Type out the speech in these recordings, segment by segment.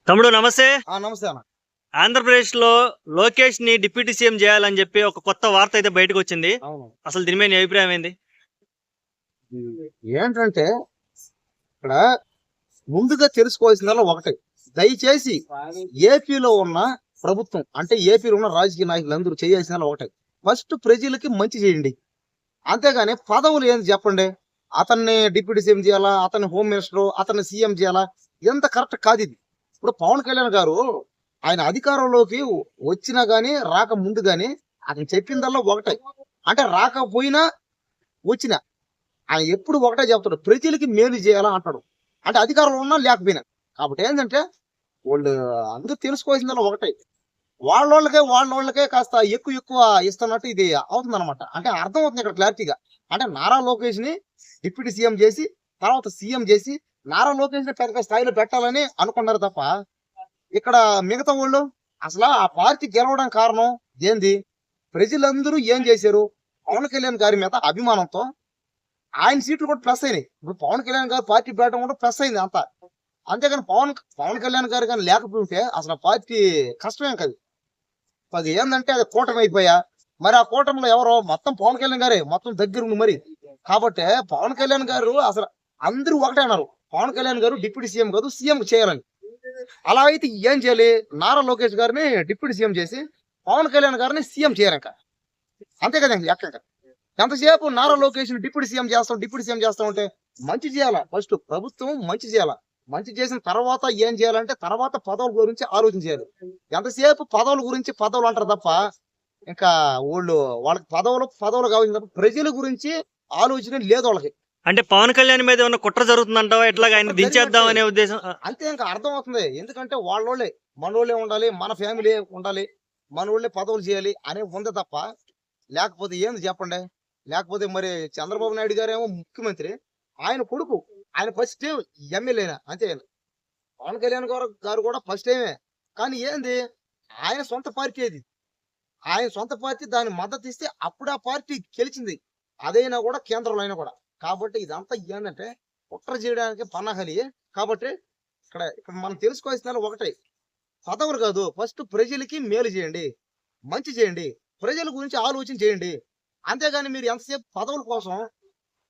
తమ్ముడు నమస్తే. నమస్తే అన్న. ఆంధ్రప్రదేశ్ లో లోకేష్ ని డిప్యూటీ సీఎం చేయాలని చెప్పి ఒక కొత్త వార్త అయితే బయటకు వచ్చింది. అవును. అసలు దీని మీద నీ అభిప్రాయం ఏంది? ఏంటంటే ఇక్కడ ముందుగా తెలుసుకోవాల్సిందల్లా ఒకటే, దయచేసి ఏపీలో ఉన్న ప్రభుత్వం అంటే ఏపీలో ఉన్న రాజకీయ నాయకులు అందరూ చేయాల్సిన ఒకటే, ఫస్ట్ ప్రజలకి మంచి చేయండి. అంతేగాని పదవులు ఏంది చెప్పండి. అతన్ని డిప్యూటీ సీఎం చేయాలా, అతన్ని హోమ్ మినిస్టర్, అతన్ని సీఎం చేయాలా, ఎంత కరెక్ట్ కాదు ఇది. ఇప్పుడు పవన్ కళ్యాణ్ గారు ఆయన అధికారంలోకి వచ్చినా గానీ రాక ముందు గానీ అతను చెప్పిందల్లా ఒకటే, అంటే రాకపోయినా వచ్చినా ఆయన ఎప్పుడు ఒకటే చెప్తాడు, ప్రజలకి మేలు చేయాలా అంటాడు. అంటే అధికారంలో ఉన్నా లేకపోయినా. కాబట్టి ఏంటంటే వాళ్ళు అందరూ తెలుసుకోవాల్సిందల్లా ఒకటే, వాళ్ళకే కాస్త ఎక్కువ ఇస్తున్నట్టు ఇది అవుతుంది అనమాట. అంటే అర్థం అవుతుంది ఇక్కడ క్లారిటీగా. అంటే నారా లోకేష్ ని డిప్యూటీ సీఎం చేసి తర్వాత సీఎం చేసి నారా లోకేష్ ని పెద్ద స్థాయిలో పెట్టాలని అనుకున్నారు తప్ప, ఇక్కడ మిగతా వాళ్ళు అసలు ఆ పార్టీ గెలవడం కారణం ఏంది, ప్రజలందరూ ఏం చేశారు, పవన్ కళ్యాణ్ గారి మీద అభిమానంతో ఆయన సీట్లు కూడా ప్లస్ అయినాయి. ఇప్పుడు పవన్ కళ్యాణ్ గారు పార్టీ పెట్టడం కూడా ప్లస్ అయింది అంతా. అంతేగాని పవన్ కళ్యాణ్ గారు కానీ లేకపోతే అసలు పార్టీ కష్టమేం కాదు. అది ఏంటంటే అది కూటమి అయిపోయా, మరి ఆ కూటమిలో ఎవరో మొత్తం పవన్ కళ్యాణ్ గారే మొత్తం దగ్గర ఉంది మరి. కాబట్టి పవన్ కళ్యాణ్ గారు అసలు అందరూ ఒకటే అన్నారు, పవన్ కళ్యాణ్ గారు డిప్యూటీ సీఎం కాదు సీఎం చేయాలని. అలా అయితే ఏం చేయాలి, నారా లోకేష్ గారిని డిప్యూటీ సీఎం చేసి పవన్ కళ్యాణ్ గారిని సీఎం చేయాలంక. అంతే కదండి. ఎంతసేపు నారా లోకేష్ డిప్యూటీ సీఎం చేస్తా ఉంటే మంచి చేయాలా, ఫస్ట్ ప్రభుత్వం మంచి చేయాలా. మంచి చేసిన తర్వాత ఏం చేయాలంటే తర్వాత పదవుల గురించి ఆలోచన చేయాలి. ఎంతసేపు పదవులు అంటారు తప్ప ఇంకా వాళ్ళకి పదవులు కావాలి తప్ప ప్రజల గురించి ఆలోచన లేదు వాళ్ళకి. అంటే పవన్ కళ్యాణ్ మీద ఏమన్నా కుట్ర జరుగుతుందంటావా, ఎట్లాగా ఆయన దించేద్దాం అనే ఉద్దేశం? అంతే, ఇంకా అర్థం అవుతుంది. ఎందుకంటే మనోళ్ళే ఉండాలి, మన ఫ్యామిలీ ఉండాలి, మనోళ్ళే పదవులు చేయాలి అనే ఉంది తప్ప, లేకపోతే ఏంది చెప్పండి. లేకపోతే మరి చంద్రబాబు నాయుడు గారేమో ముఖ్యమంత్రి, ఆయన కొడుకు ఆయన ఫస్ట్ టైం ఎమ్మెల్యేనా అంతే. పవన్ కళ్యాణ్ గారు కూడా ఫస్ట్ టైమే. కానీ ఏంది, ఆయన సొంత పార్టీ అది, ఆయన సొంత పార్టీ, దాని మద్దతు ఇస్తే అప్పుడు ఆ పార్టీ గెలిచింది, అదైనా కూడా కేంద్రంలో అయినా కూడా. కాబట్టి ఇదంతా ఏంటంటే కుట్ర చేయడానికి పన్నాహలి. కాబట్టి ఇక్కడ మనం తెలుసుకోవాల్సిన ఒకటే, పదవులు కాదు, ఫస్ట్ ప్రజలకి మేలు చేయండి, మంచి చేయండి, ప్రజల గురించి ఆలోచన చేయండి. అంతేగాని మీరు ఎంతసేపు పదవుల కోసం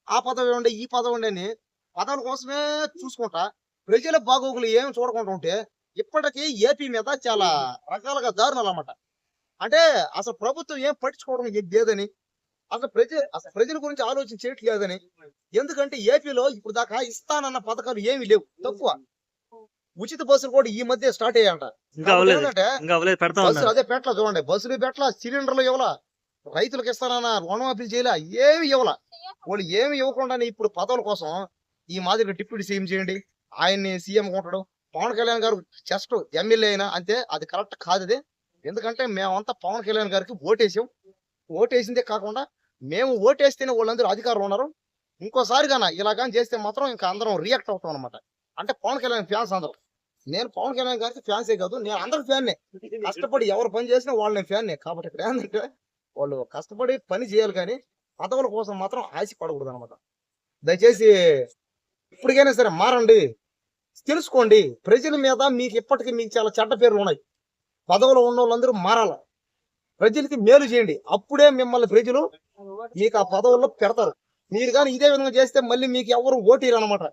ఆ పదవి ఉండే ఈ పదవి ఉండే అని పదవుల కోసమే చూసుకుంటా ప్రజల బాగోగులు ఏమి చూడకుండా ఉంటే ఇప్పటికీ ఏపీ మీద చాలా రకాలుగా దారుణాలు అన్నమాట. అంటే అసలు ప్రభుత్వం ఏం పట్టించుకోవడం లేదని, అసలు ప్రజల గురించి ఆలోచన చేయట్లేదని. ఎందుకంటే ఏపీలో ఇప్పుడు దాకా ఇస్తానన్న పథకాలు ఏమి లేవు, తక్కువ. ఉచిత బస్సులు కూడా ఈ మధ్య స్టార్ట్ అయ్యాయంట. బస్సులు అదే పెట్టలా, చూడండి, బస్సులు పెట్టలా, సిలిండర్లు ఇవ్వాలా, రైతులకు ఇస్తానన్న రుణమాఫీ చేయలే, ఏమి ఇవ్వాల. వాళ్ళు ఏమి ఇవ్వకుండా ఇప్పుడు పదవుల కోసం ఈ మాదిరిగా డిప్యూటీ సీఎం చేయండి, ఆయన్ని సీఎం ఉంటాడు. పవన్ కళ్యాణ్ గారు జస్ట్ ఎమ్మెల్యే అయినా అంతే, అది కరెక్ట్ కాదు అది. ఎందుకంటే మేమంతా పవన్ కళ్యాణ్ గారికి ఓటేసిందే కాకుండా మేము ఓటేస్తేనే వాళ్ళందరూ అధికారులు ఉన్నారు. ఇంకోసారి గానా ఇలాగాని చేస్తే మాత్రం ఇంకా అందరం రియాక్ట్ అవుతాం అనమాట. అంటే పవన్ కళ్యాణ్ ఫ్యాన్స్ అందరూ. నేను పవన్ కళ్యాణ్ గారికి ఫ్యాన్సే కాదు, నేను అందరి ఫ్యాన్నే. కష్టపడి ఎవరు పని చేసినా వాళ్ళని ఫ్యాన్నే. కాబట్టి ఇక్కడ ఏంటంటే వాళ్ళు కష్టపడి పని చేయాలి, కానీ పదవుల కోసం మాత్రం ఆశ పడకూడదు అనమాట. దయచేసి ఇప్పటికైనా సరే మారండి, తెలుసుకోండి. ప్రజల మీద మీకు చాలా చెడ్డ పేర్లు ఉన్నాయి. పదవులు ఉన్న వాళ్ళందరూ మారాల, ప్రజలకి మేలు చేయండి, అప్పుడే మిమ్మల్ని ప్రజలు మీకు ఆ పదవుల్లో పెడతారు. మీరు కానీ ఇదే విధంగా చేస్తే మళ్ళీ మీకు ఎవరు ఓటీరు అనమాట.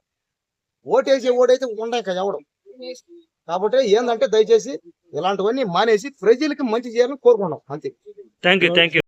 ఓటైతే ఉండక ఎవడు. కాబట్టి ఏంటంటే దయచేసి ఇలాంటివన్నీ మానేసి ప్రజలకి మంచి చేయాలని కోరుకున్నాం అంతే. Thank you.